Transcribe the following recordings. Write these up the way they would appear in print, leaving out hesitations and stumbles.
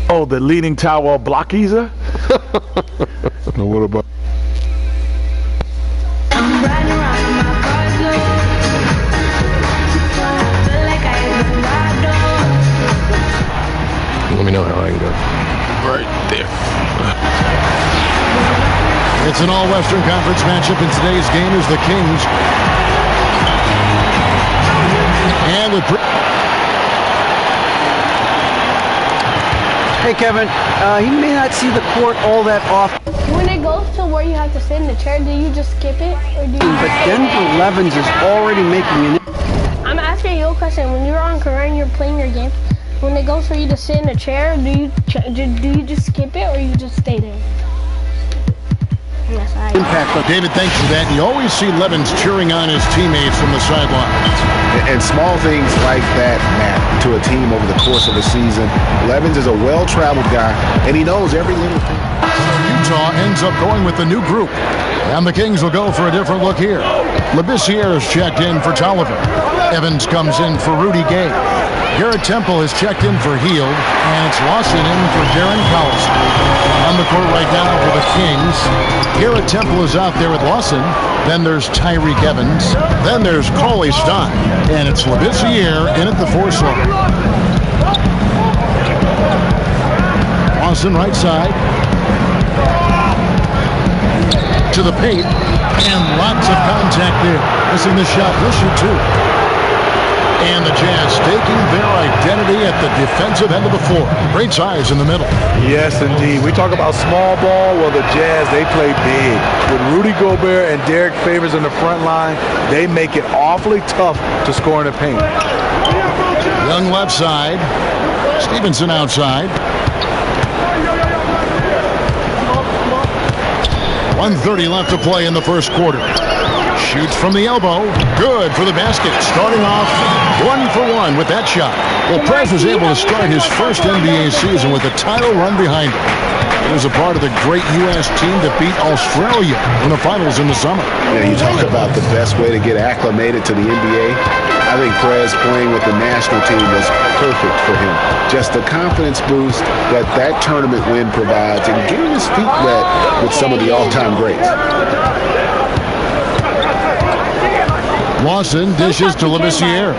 Oh, the leaning tower block easer? Now what about? Let me know how I can go. Right there. It's an all-Western Conference matchup, and today's game is the Kings. And with... Hey, Kevin, he may not see the court all that often. When it goes to where you have to sit in the chair, do you just skip it? Or do you But Denver Levens is already making an... I'm asking you a question. When you're on career and you're playing your game, when it goes for you to sit in a chair, do you just skip it or you just stay there? Yes, Impact. David, thanks for that. You always see Levens cheering on his teammates from the sidelines. And small things like that matter to a team over the course of a season. Levens is a well-traveled guy, and he knows every little thing. So Utah ends up going with the new group. And the Kings will go for a different look here. Labissiere is checked in for Tolliver. Evans comes in for Rudy Gay. Garrett Temple has checked in for Heald, and it's Lawson in for Darren Collison. On the court right now for the Kings, Garrett Temple is out there with Lawson. Then there's Tyreek Evans. Then there's Cauley Stein. And it's Labissiere in at the 4 slot. Lawson right side. To the paint. And lots of contact there. Missing the shot. He'll shoot 2. And the Jazz staking their identity at the defensive end of the floor. Great size in the middle. Yes, indeed. We talk about small ball. Well, the Jazz, they play big. With Rudy Gobert and Derek Favors in the front line, they make it awfully tough to score in the paint. Young left side. Stevenson outside. 1:30 left to play in the first quarter. Shoots from the elbow. Good for the basket. Starting off 1 for 1 with that shot. Well, Prez was able to start his first NBA season with a title run behind him. He was a part of the great U.S. team that beat Australia in the finals in the summer. Yeah, you talk about the best way to get acclimated to the NBA. I think Prez playing with the national team was perfect for him. Just the confidence boost that tournament win provides and getting his feet wet with some of the all-time greats. Lawson dishes to Labissiere.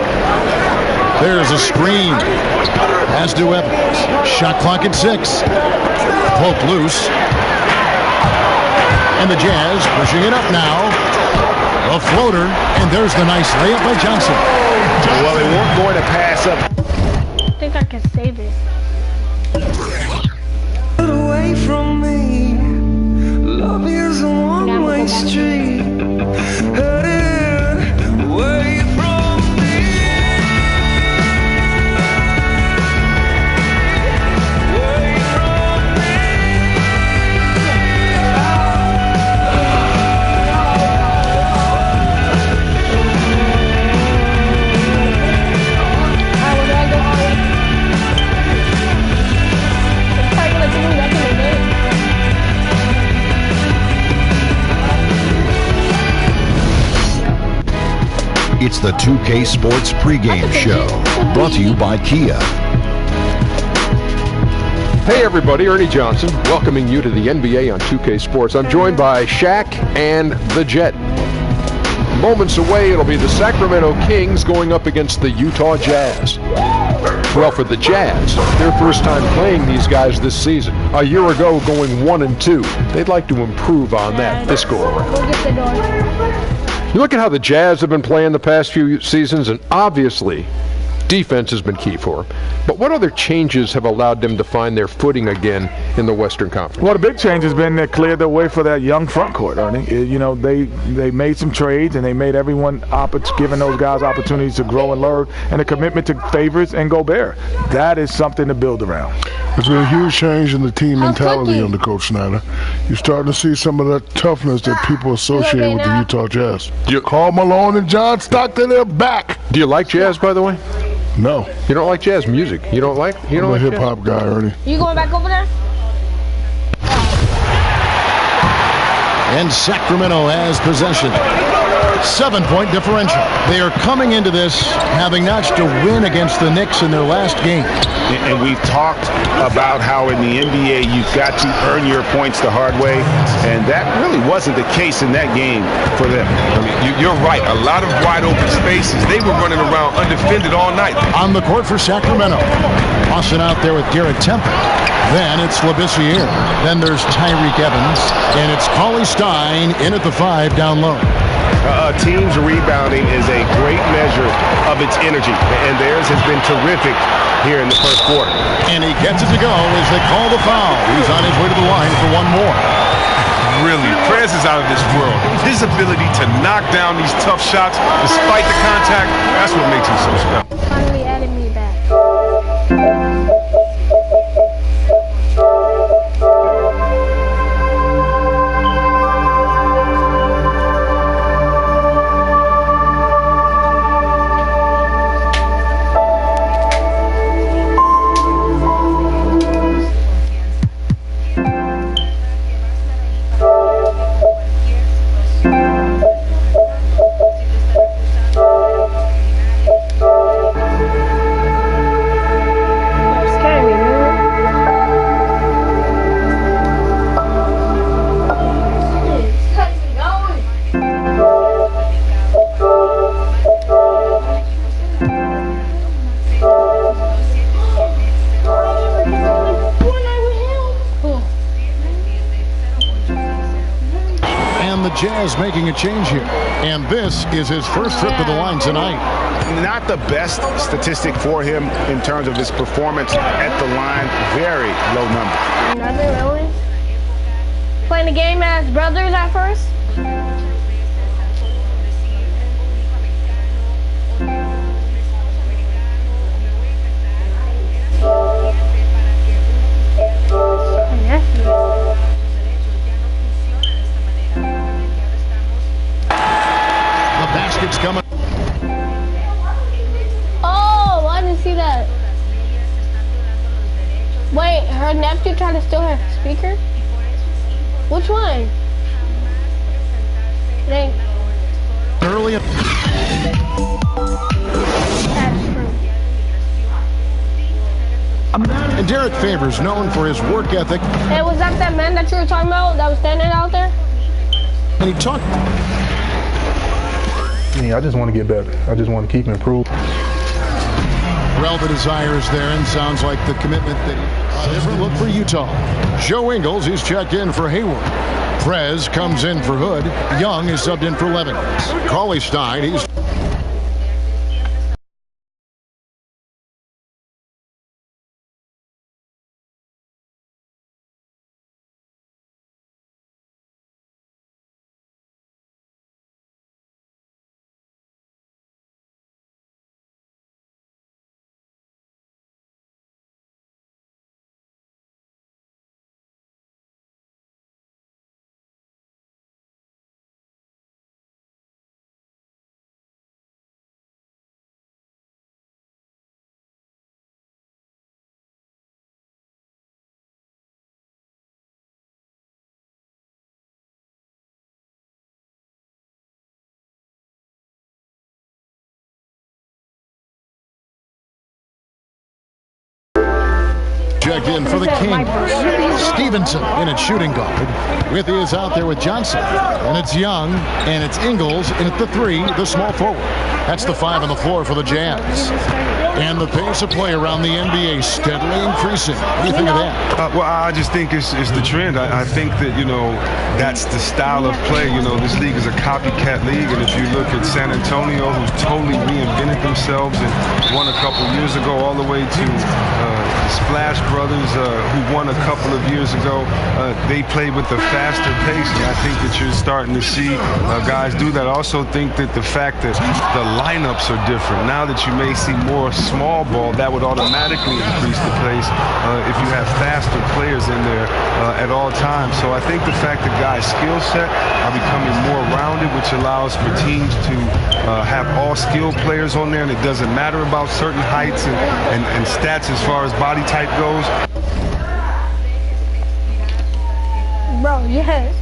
There's a screen. Pass to Evans. Shot clock at 6. Poked loose. And the Jazz pushing it up now. A floater. And there's the nice layup by Johnson. Well, they weren't going to pass up. I think I can save it. Away from me. Love is a one-way street. Away from me. Away from me. It's the 2K Sports pregame show, brought to you by Kia. Hey everybody, Ernie Johnson, welcoming you to the NBA on 2K Sports. I'm joined by Shaq and the Jet. Moments away, it'll be the Sacramento Kings going up against the Utah Jazz. Well, for the Jazz, their first time playing these guys this season. A year ago, going 1-2. They'd like to improve on that this go-around. Go get the door. You look at how the Jazz have been playing the past few seasons, and obviously defense has been key for them. But what other changes have allowed them to find their footing again in the Western Conference? Well, the big change has been they cleared the way for that young front court, Ernie. You know, they made some trades, and they made everyone giving those guys opportunities to grow and learn, and a commitment to Favors and Gobert. That is something to build around. There's been a huge change in the team mentality under Coach Snyder. You're starting to see some of that toughness that people associate with the Utah Jazz. Karl Malone and John Stockton are back. Do you like jazz, by the way? No. You don't like jazz music? You don't like? You don't I'm like a hip-hop guy, Ernie. You going back over there? And Sacramento has possession. 7-point differential. They are coming into this having notched a win against the Knicks in their last game. And we've talked about how in the NBA you've got to earn your points the hard way, and that really wasn't the case in that game for them. I mean, you're right. A lot of wide open spaces. They were running around undefended all night. On the court for Sacramento. Austin out there with Garrett Temple. Then it's Labissiere. Then there's Tyreek Evans. And it's Cauley Stein in at the 5 down low. Team's rebounding is a great measure of its energy, and theirs has been terrific here in the first quarter. And he gets it to go as they call the foul. He's on his way to the line for one more. Really, Prez is out of this world. His ability to knock down these tough shots despite the contact, that's what makes him so special. Finally added me back. Jazz making a change here. And this is his first trip to the line tonight. Not the best statistic for him in terms of his performance at the line. Very low number. Nothing really. Playing the game as brothers at first. Basket's coming. Oh, I didn't see that. Wait, her nephew tried to steal her speaker? Which one? Early. That's true. And Derek Favors, known for his work ethic. Hey, was that man that you were talking about that was standing out there? And he talked. I just want to get better. I just want to keep improving. Well, the desire is there, and sounds like the commitment that a different look for Utah. Joe Ingles, he's checked in for Hayward. Prez comes in for Hood. Young is subbed in for Levin. Cauley Stein, he's checked in for the Kings. Stevenson in at shooting guard. Withy is out there with Johnson. And it's Young, and it's Ingles, and at the 3, the small forward. That's the 5 on the floor for the Jazz. And the pace of play around the NBA steadily increasing. What do you think of that? Well, I just think it's the trend. I think that, that's the style of play. This league is a copycat league, and if you look at San Antonio, who's totally reinvented themselves and won a couple years ago, all the way to the Splash Brothers, who won a couple of years ago, they play with a faster pace, and I think that you're starting to see guys do that. I also think that the fact that the lineups are different. Now that you may see more small ball, that would automatically increase the pace if you have faster players in there at all times. So I think the fact that guys' skill set are becoming more rounded, which allows for teams to have all skilled players on there, and it doesn't matter about certain heights and stats as far as body type goes. Bro, yes.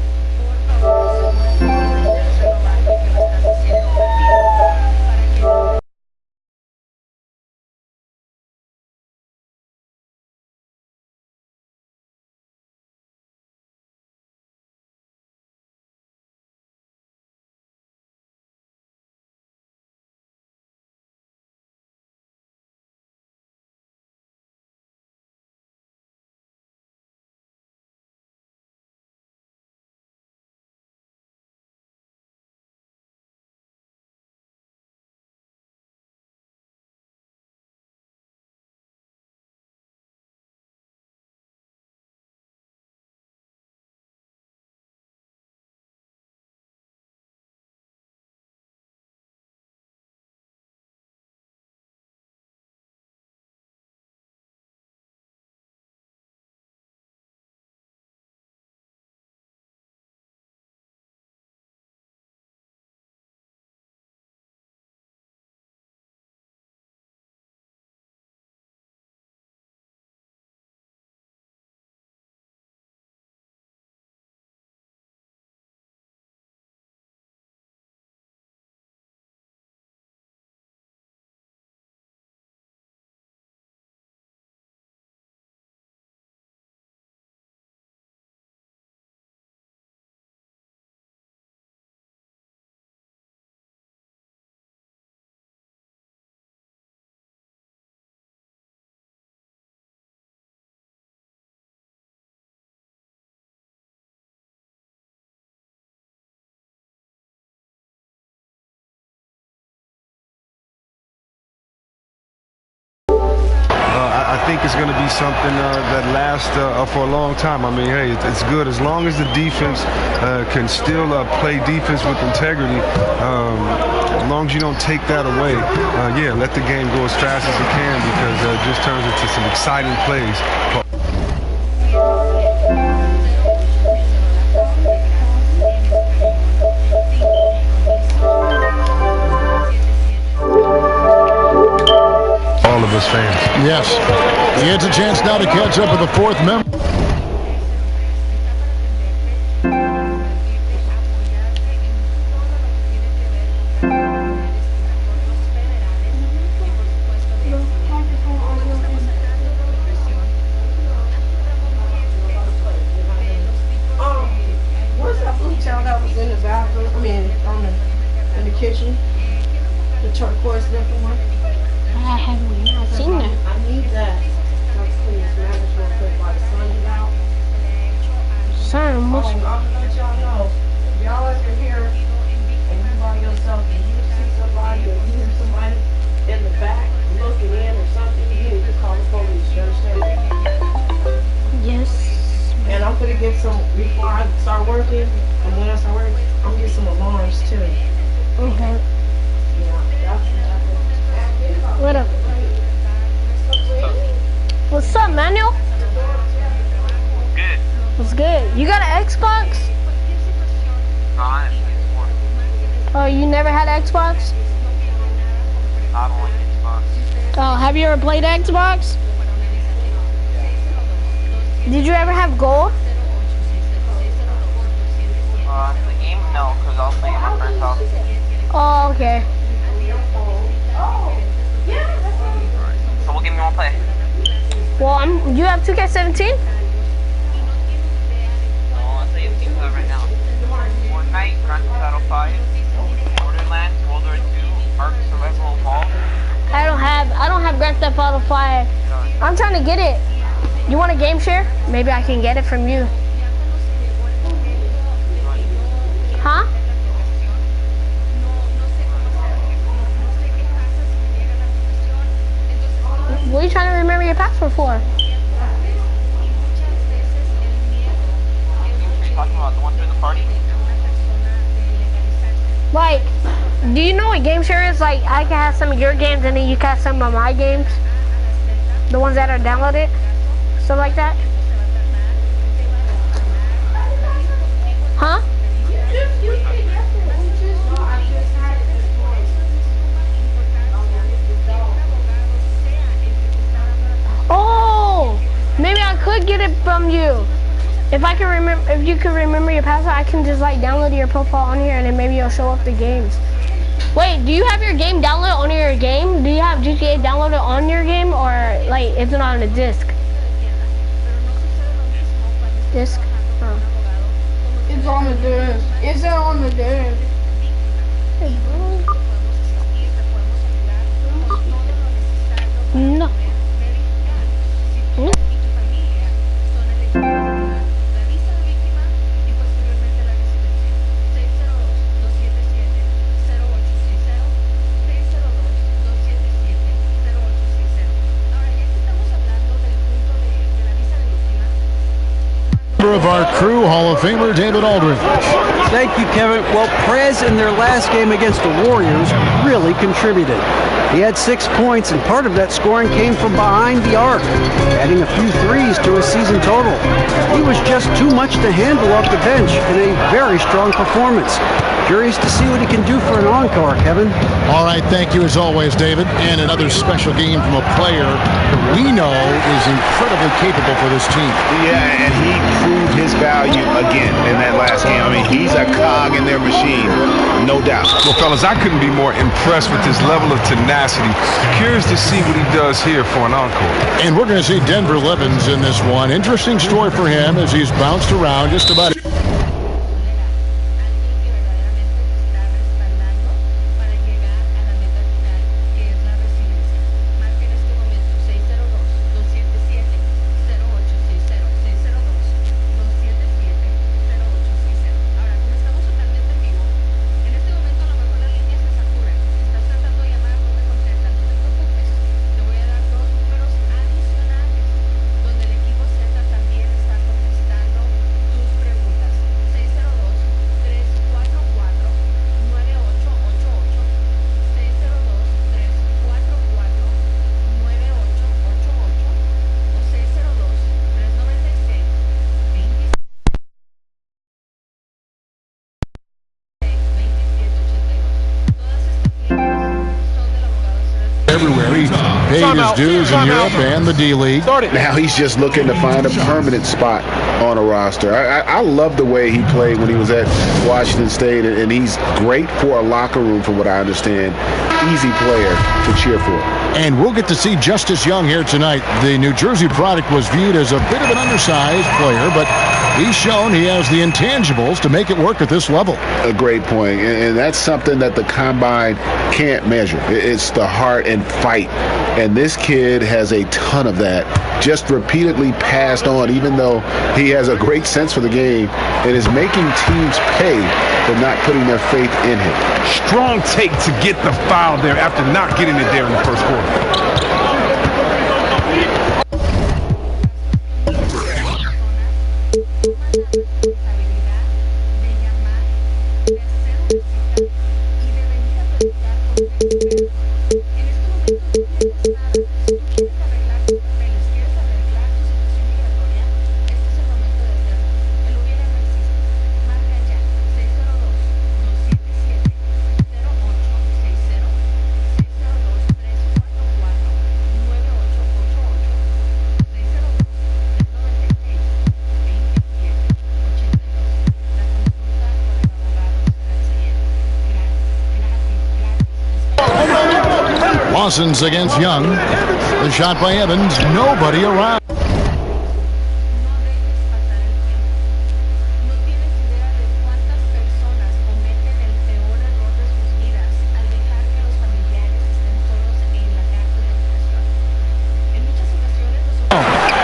I think it's going to be something that lasts for a long time. I mean, hey, it's good as long as the defense can still play defense with integrity. As long as you don't take that away, yeah, let the game go as fast as it can, because it just turns into some exciting plays. All of us fans. Yes. He gets a chance now to catch up with the fourth member. What's that blue towel that was in the bathroom? I mean, in the kitchen? The turquoise looking one? I haven't not seen that. I need that. Let's clean this mattress real quick while the sun is out. Son, I'm gonna let y'all know. If y'all ever hear, and you by yourself, and you see somebody, or you hear somebody in the back looking in or something, you need to call the police. You understand? Yes. And I'm gonna get some, before I start working, and when I start working, I'm gonna get some alarms too. Okay. Yeah, What up? What's up, Manuel? Good. What's good? You got an Xbox? Oh, you never had an Xbox? Not on Xbox. Oh, have you ever played Xbox? Did you ever have gold? The game, no, because I was playing at my friend's house. Oh, okay. So what game you want to play? Well, you have 2K17? I'll tell you the games right now. Fortnite, Grand Theft Auto 5, Borderlands, World War II, Ark Survival Evolved. I don't have Grand Theft Auto 5. I'm trying to get it. You want a game share? Maybe I can get it from you. Huh? What are you trying to remember your password for? Talking about the one through the party? Like, do you know what game share is? Like, I can have some of your games and then you can have some of my games. The ones that are downloaded. Stuff like that. Huh? Oh, maybe I could get it from you. If I can remember, if you can remember your password, I can just like download your profile on here, and then maybe it'll show up the games. Wait, do you have your game downloaded on your game? Do you have GTA downloaded on your game, or like it's not on a disc? Disc? Oh. It's on the disc. Is it on the disc? No. Of our crew, Hall of Famer David Aldridge. Thank you, Kevin. Well, Prez in their last game against the Warriors really contributed. He had 6 points, and part of that scoring came from behind the arc, adding a few threes to his season total. He was just too much to handle off the bench in a very strong performance. Curious to see what he can do for an encore, Kevin. All right, thank you as always, David. And another special game from a player that we know is incredibly capable for this team. Yeah, and he proved his value again in that last game. I mean, he's a cog in their machine, no doubt. Well, fellas, I couldn't be more impressed with his level of tenacity. Curious to see what he does here for an encore. And we're going to see Denver Levens in this one. Interesting story for him as he's bounced around just about. everywhere. He paid his dues in Europe and the D-League. Now he's just looking to find a permanent spot on a roster. I love the way he played when he was at Washington State, and he's great for a locker room, from what I understand. Easy player to cheer for. And we'll get to see Justice Young here tonight. The New Jersey product was viewed as a bit of an undersized player, but he's shown he has the intangibles to make it work at this level. A great point, and that's something that the combine can't measure. It's the heart and fight, and this kid has a ton of that, just repeatedly passed on, even though he has a great sense for the game and is making teams pay for not putting their faith in him. Strong take to get the foul there after not getting it there in the first quarter. Lawson's against Young. The shot by Evans. Nobody around.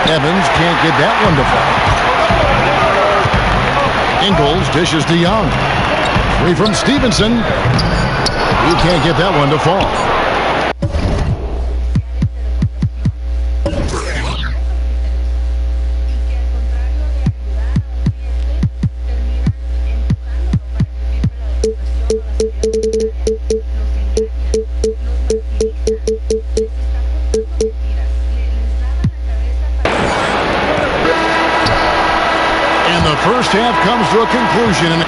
Evans can't get that one to fall. Ingles dishes to Young. Three from Stevenson. He can't get that one to fall. First half comes to a conclusion.